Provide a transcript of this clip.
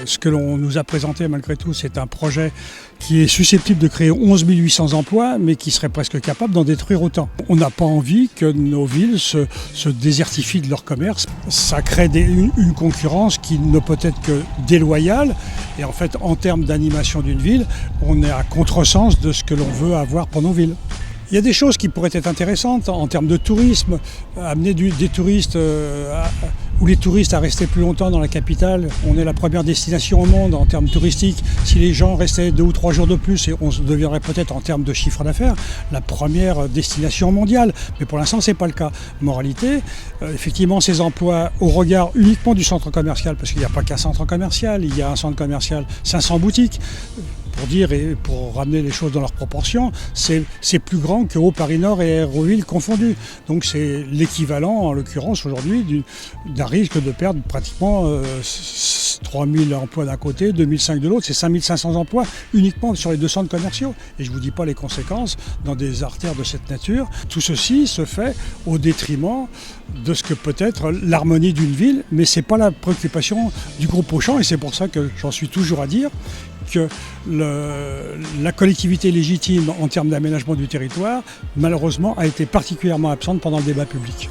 Ce que l'on nous a présenté malgré tout, c'est un projet qui est susceptible de créer 11 800 emplois, mais qui serait presque capable d'en détruire autant. On n'a pas envie que nos villes se désertifient de leur commerce. Ça crée une concurrence qui ne peut être que déloyale. Et en fait, en termes d'animation d'une ville, on est à contresens de ce que l'on veut avoir pour nos villes. Il y a des choses qui pourraient être intéressantes en termes de tourisme, amener des touristes ou les touristes à rester plus longtemps dans la capitale. On est la première destination au monde en termes touristiques. Si les gens restaient 2 ou 3 jours de plus, on deviendrait peut-être en termes de chiffre d'affaires la première destination mondiale. Mais pour l'instant, ce n'est pas le cas. Moralité, effectivement, ces emplois au regard uniquement du centre commercial, parce qu'il n'y a pas qu'un centre commercial, il y a un centre commercial, 500 boutiques. Pour dire et pour ramener les choses dans leurs proportions, c'est plus grand que Haut Paris Nord et Aéroville confondus. Donc c'est l'équivalent, en l'occurrence aujourd'hui, d'un risque de perdre pratiquement 3000 emplois d'un côté, 2005 de l'autre, c'est 5500 emplois uniquement sur les 2 centres commerciaux. Et je ne vous dis pas les conséquences dans des artères de cette nature. Tout ceci se fait au détriment de ce que peut être l'harmonie d'une ville, mais ce n'est pas la préoccupation du groupe Auchan, et c'est pour ça que j'en suis toujours à dire que la collectivité légitime en termes d'aménagement du territoire, malheureusement, a été particulièrement absente pendant le débat public.